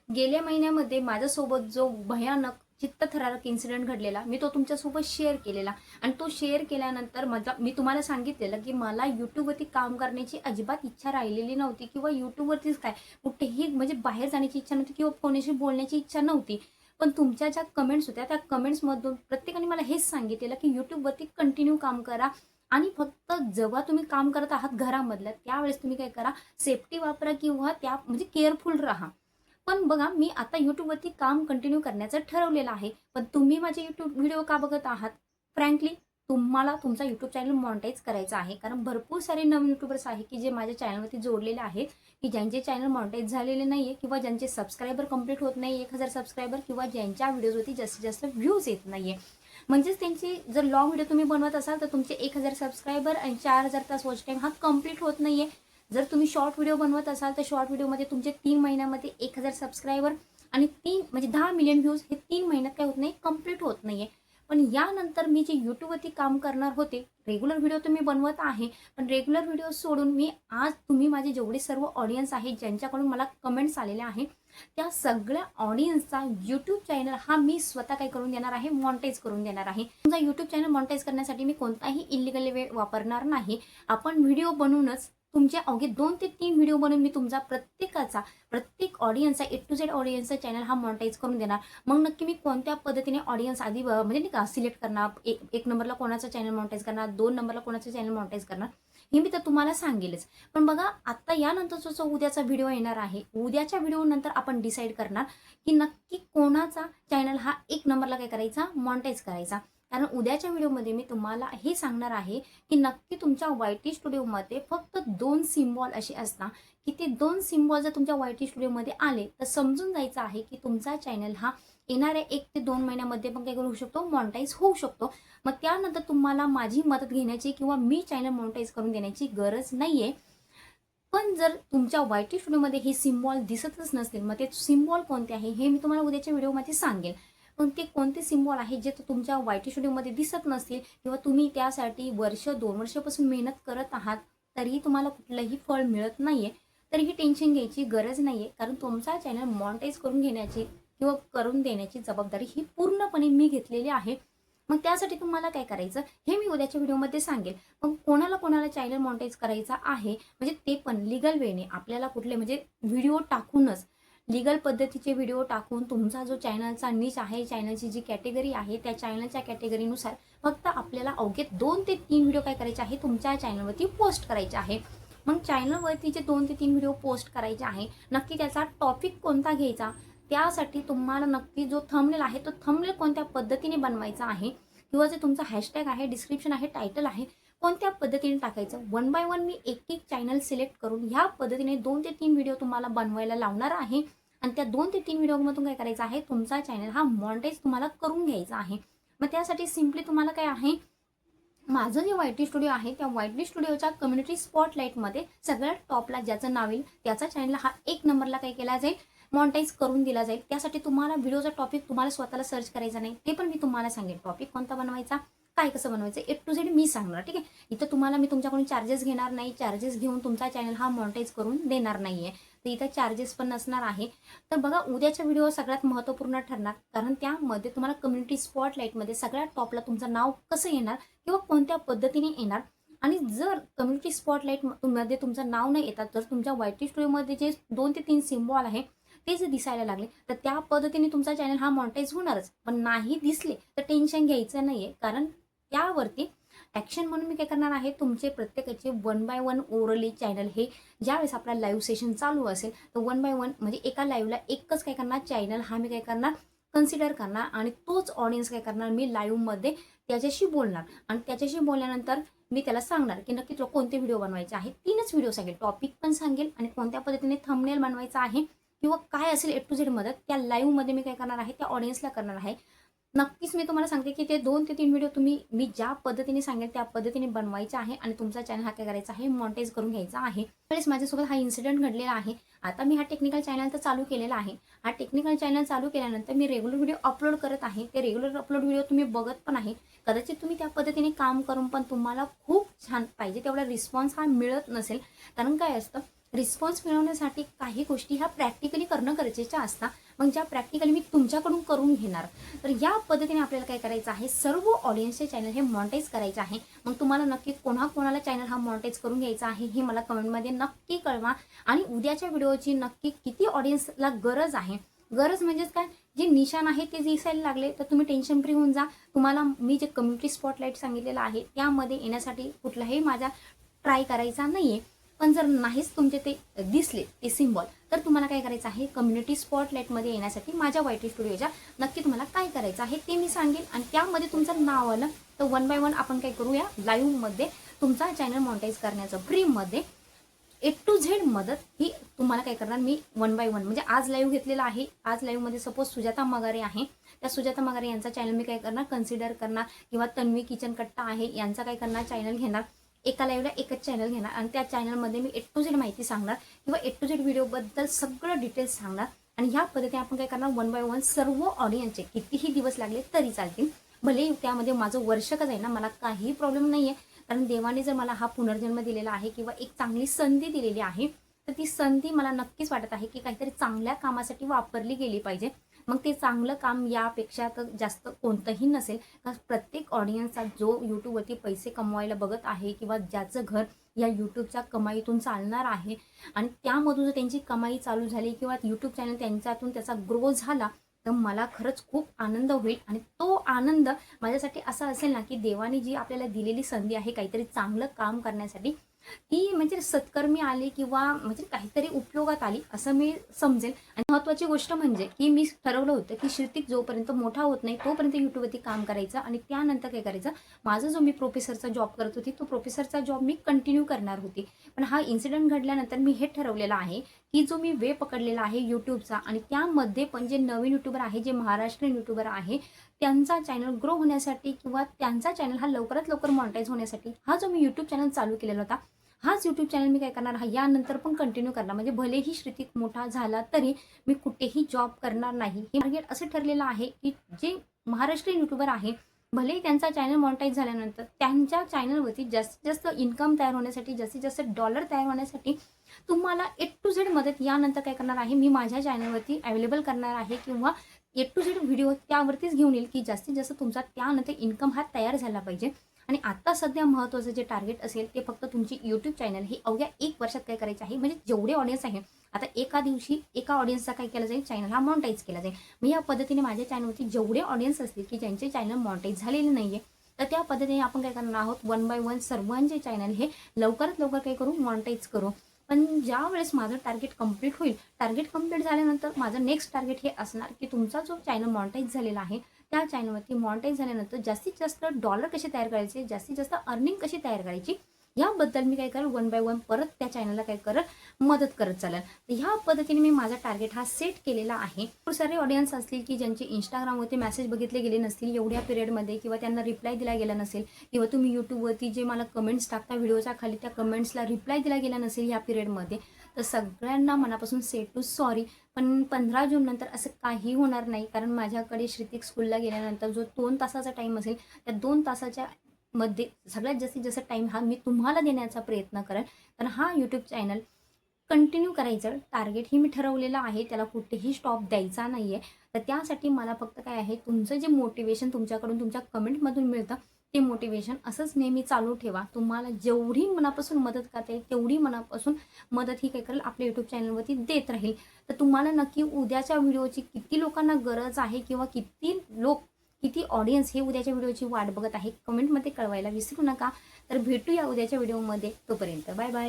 गेल्या महिन्यामध्ये माझ्यासोबत जो भयानक चित्तथरारक इन्सिडेंट घडलेला, मी तो तुमच्यासोबत शेअर केलेला आणि तो शेअर केल्यानंतर मी तुम्हाला सांगितलेलं की मला YouTubeवरती काम करण्याची अजिबात इच्छा राहिलेली नव्हती किंवा YouTubeवरतीच काय कुठेही म्हणजे बाहेर जाण्याची इच्छा नव्हती किंवा कोणाशी बोलण्याची इच्छा नव्हती. पण तुमच्या ज्या कमेंट्स होत्या त्या कमेंट्समधून प्रत्येकाने मला हेच सांगितलेलं की YouTubeवरती कंटिन्यू काम करा आणि फक्त जेव्हा तुम्ही काम करत आहात घरामधलं त्यावेळेस तुम्ही काय करा, सेफ्टी वापरा किंवा त्या म्हणजे केअरफुल राहा. पण बघा, मी आता YouTubeवरती काम कंटिन्यू करण्याचं ठरवलेलं आहे. पण तुम्ही माझे YouTube व्हिडिओ का बघत आहात? फ्रँकली तुम्हाला तुमचा YouTube चॅनल मॉनिटाईज करायचा आहे. कारण भरपूर सारे नवीन यूट्यूबर्स आहेत की जे माझ्या चॅनलवरती जोडलेले आहेत, की ज्यांचे चॅनल मॉनिटाईज झालेले नाहीये किंवा ज्यांचे सबस्क्रायबर कंप्लीट होत नाही 1000 सबस्क्रायबर किंवा ज्यांच्या व्हिडिओजवरती जास्तीत जास्त व्ह्यूज येत नाहीये. म्हणजेच त्यांची जर लॉंग व्हिडिओ तुम्ही बनवत असाल तर तुमचे 1000 सबस्क्रायबर आणि 4000 तास वॉच टाईम हा कंप्लीट होत नाहीये. जर तुम्ही शॉर्ट व्हिडिओ बनवत असाल तर शॉर्ट व्हिडिओमध्ये तुमचे 3 महिन्यामध्ये 1000 सबस्क्रायबर आणि 3 म्हणजे 10 मिलियन व्ह्यूज हे 3 महिन्यात काय होत नाही, कंप्लीट होत नाहीये. पण यानंतर मी जे YouTubeवरती काम करणार होते, रेग्युलर व्हिडिओ तुम्ही बनवत आहे, पण रेग्युलर व्हिडिओ सोडून मी आज तुम्ही माझे जेवढे सर्व ऑडियन्स आहेत ज्यांच्याकडून मला कमेंट्स आलेल्या आहेत, त्या सगळ्या ऑडियन्सचा YouTube चॅनल हा मी स्वतः काय करून देणार आहे, मॉनिटाईज करून देणार आहे. तुमचा YouTube चॅनल मॉनिटाईज करण्यासाठी मी कोणताही इलिगल वे वापरणार नाही. आपण व्हिडिओ बनवूनच तुमचे अवघे 2 ते 3 व्हिडिओ बनवून मी तुमचा प्रत्येक ऑडियन्सचा ए टू झेड ऑडियन्सचा चॅनल हा मॉनिटाईज करून देणार. मग नक्की मी कोणत्या पद्धतीने ऑडियन्स आधी म्हणजे नाही का सिलेक्ट करणार, एक नंबरला कोणाचा चॅनल मॉनिटाईज करणार, 2 नंबरला कोणाचा चॅनल मॉनिटाईज करणार, हे मी तर तुम्हाला सांगेलच. पण बघा, आता यानंतरचा जो उद्याचा व्हिडिओ येणार आहे, उद्याच्या व्हिडिओ नंतर आपण डिसाईड करणार की नक्की कोणाचा चॅनल हा 1 नंबरला काय करायचा, मॉनिटाईज करायचा. कारण उद्याच्या व्हिडिओमध्ये मी तुम्हाला हे सांगणार आहे की नक्की तुमच्या YT स्टुडिओमध्ये फक्त 2 सिम्बॉल असे असतात की ते 2 सिम्बॉल जर तुमच्या YT स्टुडिओमध्ये आले तर समजून जायचं आहे की तुमचा चॅनल हा येणाऱ्या 1 ते 2 महिन्यामध्ये पण काय करू शकतो, मॉनिटाईज होऊ शकतो. मग त्यानंतर तुम्हाला माझी मदत घेण्याची किंवा मी चॅनल मॉनिटाईज करून देण्याची गरज नाहीये. पण जर तुमच्या YT स्टुडिओमध्ये हे सिम्बॉल दिसतच नसतील, मग ते सिम्बॉल कोणते आहे हे मी तुम्हाला उद्याच्या व्हिडिओमध्ये सांगेल. पण ते कोणते सिम्बॉल आहे जे तुमच्या YT स्टुडिओमध्ये दिसत नसतील किंवा तुम्ही त्यासाठी वर्ष 2 वर्षापासून मेहनत करत आहात तरीही तुम्हाला कुठलंही फळ मिळत नाहीये, तर ही टेन्शन घ्यायची गरज नाहीये. कारण तुमचा चॅनल मॉनिटाईज करून घेण्याची किंवा करून देण्याची जबाबदारी ही पूर्णपणे मी घेतलेली आहे. मग त्यासाठी तुम्हाला काय करायचं हे मी उद्याच्या व्हिडिओमध्ये सांगेल. मग कोणाला चॅनल मॉनिटाईज करायचा आहे म्हणजे ते पण लीगल वेने आपल्याला कुठले म्हणजे व्हिडिओ टाकूनच लीगल पद्धतीचे व्हिडिओ टाकून तुमचा जो चॅनलचा नीच आहे, चॅनलची जी कॅटेगरी आहे त्या चॅनलच्या कॅटेगरीनुसार फक्त आपल्याला अवघे 2 ते 3 व्हिडिओ काय करायचे आहे, तुमच्या चॅनलवरती पोस्ट करायचे आहे. मग चॅनलवरती जे 2 ते 3 व्हिडिओ पोस्ट करायचे आहे, नक्की त्याचा टॉपिक कोणता घ्यायचा, त्यासाठी तुम्हाला नक्की जो थंबनेल आहे तो थंबनेल कोणत्या पद्धतीने बनवायचा आहे किंवा जे तुमचा हॅशटॅग आहे, डिस्क्रिप्शन आहे, टायटल आहे, कोणत्या पद्धतीने टाकायचं. 1 बाय 1 मी एक चॅनल सिलेक्ट करून ह्या पद्धतीने 2 ते 3 व्हिडिओ तुम्हाला बनवायला लावणार आहे आणि त्या 2 ते 3 व्हिडिओमधून काय करायचं आहे, तुमचा चॅनल हा मॉनिटाईज तुम्हाला करून घ्यायचा आहे. मग त्यासाठी सिम्पली तुम्हाला काय आहे, माझं जे YT स्टुडिओ आहे त्या YT स्टुडिओच्या कम्युनिटी स्पॉटलाईटमध्ये सगळ्यात टॉपला ज्याचं नाव येईल त्याचा चॅनल हा 1 नंबरला काय केला जाईल, मॉनिटाईज करून दिला जाईल. त्यासाठी तुम्हाला व्हिडिओचा टॉपिक तुम्हाला स्वतःला सर्च करायचा नाही, ते पण मी तुम्हाला सांगेन. टॉपिक कोणता बनवायचा, काय कसं बनवायचं, ए टू झेड मी सांगणार. ठीक आहे, इथं तुम्हाला मी तुमच्याकडून चार्जेस घेणार नाही, चार्जेस घेऊन तुमचा चॅनल हा मॉनिटाईज करून देणार नाहीये, तर इथं चार्जेस पण नसणार आहे. तर बघा, उद्याचा व्हिडिओ सगळ्यात महत्त्वपूर्ण ठरणार, कारण त्यामध्ये तुम्हाला कम्युनिटी स्पॉटलाईटमध्ये सगळ्यात टॉपला तुमचं नाव कसं येणार किंवा कोणत्या पद्धतीने येणार. आणि जर कम्युनिटी स्पॉटलाईट मध्ये तुमचं नाव नाही येतात, जर तुमच्या YT स्टुडिओमध्ये जे 2 ते 3 सिम्बॉल आहे ते जर दिसायला लागले तर त्या पद्धतीने तुमचा चॅनल हा मॉनिटाईज होणारच. पण नाही दिसले तर टेन्शन घ्यायचं नाहीये, कारण त्यावरती ॲक्शन म्हणून मी काय करणार आहे, तुमचे प्रत्येकाचे 1 बाय 1 ओरली चॅनल हे ज्यावेळेस आपला लाईव्ह सेशन चालू असेल तर 1 बाय 1 म्हणजे एका लाईव्हला एकच काय करणार, चॅनल हा मी काय करणार, कन्सिडर करणार आणि तोच ऑडियन्स काय करणार, मी लाईव्हमध्ये त्याच्याशी बोलणार आणि त्याच्याशी बोलल्यानंतर मी त्याला सांगणार की नक्की तुला कोणते व्हिडिओ बनवायचे आहे. 3च व्हिडिओ सांगेल, टॉपिक पण सांगेल आणि कोणत्या पद्धतीने थंबनेल बनवायचा आहे किंवा काय असेल ए टू झेड मदत त्या लाईव्हमध्ये मी काय करणार आहे, त्या ऑडियन्सला करणार आहे. नक्कीच मी तुम्हाला सांगते की ते 2 ते 3 व्हिडिओ मी ज्या पद्धतीने सांगेल त्या पद्धतीने बनवायचे आहे आणि तुमचा चॅनल हा काय करायचा आहे, मॉनिटाईज करून घ्यायचा आहे. त्यावेळेस माझ्यासोबत हा इन्सिडेंट घडलेला आहे. आता मी हा टेक्निकल चॅनल तर चालू केलेला आहे. हा टेक्निकल चॅनल चालू केल्यानंतर मी रेग्युलर व्हिडिओ अपलोड करत आहे. ते रेग्युलर अपलोड व्हिडिओ तुम्ही बघत पण आहे. कदाचित तुम्ही त्या पद्धतीने काम करून पण तुम्हाला खूप छान पाहिजे तेवढा रिस्पॉन्स हा मिळत नसेल. कारण काय असतं, रिस्पॉन्स मिळवण्यासाठी काही गोष्टी ह्या प्रॅक्टिकली करणं गरजेच्या असतात. मग ज्या प्रॅक्टिकली मी तुमच्याकडून करून घेणार. तर या पद्धतीने आपल्याला काय करायचं आहे, सर्व ऑडियन्सचे चॅनल हे मॉनिटाईज करायचे आहे. मग तुम्हाला नक्की कोणाकोणाला चॅनल हा मॉनिटाईज करून घ्यायचा आहे हे मला कमेंटमध्ये नक्की कळवा. आणि उद्याच्या व्हिडिओची नक्की किती ऑडियन्सला गरज आहे, गरज म्हणजेच काय, जे निशाण आहे ते दिसायला लागले तर तुम्ही टेन्शन फ्री होऊन जा. तुम्हाला मी जे कम्युनिटी स्पॉटलाईट सांगितलेलं आहे त्यामध्ये येण्यासाठी कुठलाही माझा ट्राय करायचा नाही आहे. पण जर नाहीच तुमचे ते दिसले ते सिम्बॉल, तर तुम्हाला काय करायचं आहे, कम्युनिटी स्पॉटलाईटमध्ये येण्यासाठी माझ्या वायटी स्टुडिओच्या नक्की तुम्हाला काय करायचं आहे ते मी सांगेन. आणि त्यामध्ये तुमचं नाव आलं तर 1 बाय 1 आपण काय करूया, लाईव्हमध्ये तुमचा चॅनल मॉनिटाईज करण्याचं फ्रीमध्ये A to Z मदत ही तुम्हाला काय करणार, मी 1 बाय 1 म्हणजे आज लाईव्ह घेतलेला आहे. आज लाईव्हमध्ये सपोज सुजाता मगारे आहे, त्या सुजाता मगारे यांचा चॅनल मी काय करणार, कन्सिडर करणार. किंवा तन्वी किचन कट्टा आहे यांचा काय करणार, चॅनल घेणार. एका लाईव्हला एकच चॅनल घेणार आणि त्या चॅनलमध्ये मी A to Z माहिती सांगणार किंवा A to Z व्हिडिओबद्दल सगळं डिटेल्स सांगणार. आणि ह्या पद्धतीने आपण काय करणार, 1 बाय 1 सर्व ऑडियन्सचे कितीही दिवस लागले तरी चालतील. भले त्यामध्ये माझं वर्ष का जाईना, मला काही प्रॉब्लेम नाही आहे. कारण देवाने जर मला हा पुनर्जन्म दिलेला आहे किंवा एक चांगली संधी दिलेली आहे, तर ती संधी मला नक्कीच वाटत आहे की काहीतरी चांगल्या कामासाठी वापरली गेली पाहिजे. मग ते चांगलं काम यापेक्षा तर जास्त कोणतंही नसेल. कारण प्रत्येक ऑडियन्सचा जो यूट्यूबवरती पैसे कमवायला बघत आहे किंवा ज्याचं घर या यूट्यूबच्या कमाईतून चालणार आहे आणि त्यामधून जर त्यांची कमाई चालू झाली किंवा यूट्यूब चॅनल त्यांच्यातून त्याचा ग्रो झाला, तर मला खरंच खूप आनंद होईल. आणि तो आनंद माझ्यासाठी असा असेल ना, की देवाने जी आपल्याला दिलेली संधी आहे काहीतरी चांगलं काम करण्यासाठी, ती म्हणजे सत्कर्मी आली किंवा म्हणजे काहीतरी उपयोगात आली असं मी समजेल. आणि महत्त्वाची गोष्ट म्हणजे की मी ठरवलं होतं की श्रुतिक जोपर्यंत मोठा होत नाही तोपर्यंत यूट्यूबवरती काम करायचं आणि त्यानंतर काय करायचं, माझा जो मी प्रोफेसरचा जॉब करत होती तो प्रोफेसरचा जॉब मी कंटिन्यू करणार होती. पण हा इन्सिडेंट घडल्यानंतर मी हे ठरवलेलं आहे की जो मी वे पकडलेला आहे यूट्यूबचा आणि त्यामध्ये पण जे नवीन यूट्यूबर आहे, जे महाराष्ट्रीयन यूट्यूबर आहे, त्यांचा चॅनल ग्रो होण्यासाठी किंवा त्यांचा चॅनल हा लवकरात लवकर मॉनिटाईज होण्यासाठी हा जो मी यूट्यूब चॅनल चालू केलेला होता, हाच यूट्यूब चॅनल मी काय करणार, हा यानंतर पण कंटिन्यू करणार. म्हणजे भलेही श्रुतिक मोठा झाला तरी मी कुठेही जॉब करणार नाही. हे टार्गेट असं ठरलेलं आहे की जे महाराष्ट्रीयन यूट्यूबर आहे, भलेही त्यांचा चॅनल मॉनिटाईज झाल्यानंतर त्यांच्या चॅनलवरती जास्तीत जास्त इन्कम तयार होण्यासाठी, जास्तीत जास्त डॉलर तयार होण्यासाठी तुम्हाला A to Z मदत यानंतर काय करणार आहे, मी माझ्या चॅनलवरती अवेलेबल करणार आहे किंवा A to Z व्हिडिओ त्यावरतीच घेऊन येईल की जास्तीत जास्त तुमचा त्यानंतर इन्कम हा तयार झाला पाहिजे. आणि आता सध्या महत्त्वाचं जे टार्गेट असेल ते फक्त तुमची यूट्यूब चॅनल हे अवघ्या 1 वर्षात काय करायचं आहे, म्हणजे जेवढे ऑडियन्स आहे आता एका दिवशी एका ऑडियन्सचा काय केलं जाईल, चॅनल हा मॉनिटाईज केला जाईल. मग या पद्धतीने माझ्या चॅनलवरती जेवढे ऑडियन्स असतील की ज्यांचे चॅनल मॉनिटाईज झालेले नाही आहे, तर त्या पद्धतीने आपण काय करणार आहोत, 1 बाय 1 सर्वांचे चॅनल हे लवकरात लवकर काय करू, मॉनिटाईज करू. पण ज्या वेळेस माझं टार्गेट कंप्लीट होईल, टार्गेट कंप्लीट झाल्यानंतर माझं नेक्स्ट टार्गेट हे असणार की तुमचा जो चॅनल मॉनिटाईज झालेला आहे त्या चॅनलवरती मॉनिटाईज झाल्यानंतर जास्तीत जास्त डॉलर कसे तयार करायचे, जास्तीत जास्त अर्निंग कशी तयार करायची, याबद्दल मी काय करेल 1 बाय 1 परत त्या चॅनलला काय करेल, मदत करत चालेल. तर ह्या पद्धतीने मी माझा टार्गेट हा सेट केलेला आहे. खूप सारे ऑडियन्स असतील की ज्यांचे इंस्टाग्रामवरती मेसेज बघितले गेले नसतील एवढ्या पिरियडमध्ये किंवा त्यांना रिप्लाय दिला गेला नसेल किंवा तुम्ही यूट्यूबवरती जे मला कमेंट्स टाकता व्हिडिओच्या खाली त्या कमेंट्सला रिप्लाय दिला गेला नसेल या पिरियडमध्ये, तर सगळ्यांना मनापासून से टू सॉरी. पण 15 जून नंतर असं काही होणार नाही. कारण माझ्याकडे श्रुतिक स्कूलला गेल्यानंतर जो 2 तासाचा टाईम असेल त्या 2 तासाच्या मध्ये सगळ्यात जास्तीत जास्त टाईम हा मी तुम्हाला देण्याचा प्रयत्न करेन. कारण हा यूट्यूब चॅनल कंटिन्यू करायचं टार्गेट ही मी ठरवलेलं आहे, त्याला कुठेही स्टॉप द्यायचा नाही आहे. तर त्यासाठी मला फक्त काय आहे, तुमचं जे मोटिवेशन तुमच्याकडून तुमच्या कमेंटमधून मिळतं ते मोटिवेशन असंच नेहमी चालू ठेवा. तुम्हाला जेवढी मनापासून मदत करता येईल तेवढी मनापासून मदत ही काय करेल आपल्या यूट्यूब चॅनलवरती देत राहील. तर तुम्हाला नक्की उद्याच्या व्हिडिओची किती लोकांना गरज आहे किंवा किती ऑडियन्स हे उद्याच्या व्हिडिओची वाट बघत आहे कमेंटमध्ये कळवायला विसरू नका. तर भेटूया उद्याच्या व्हिडिओमध्ये. तोपर्यंत बाय बाय.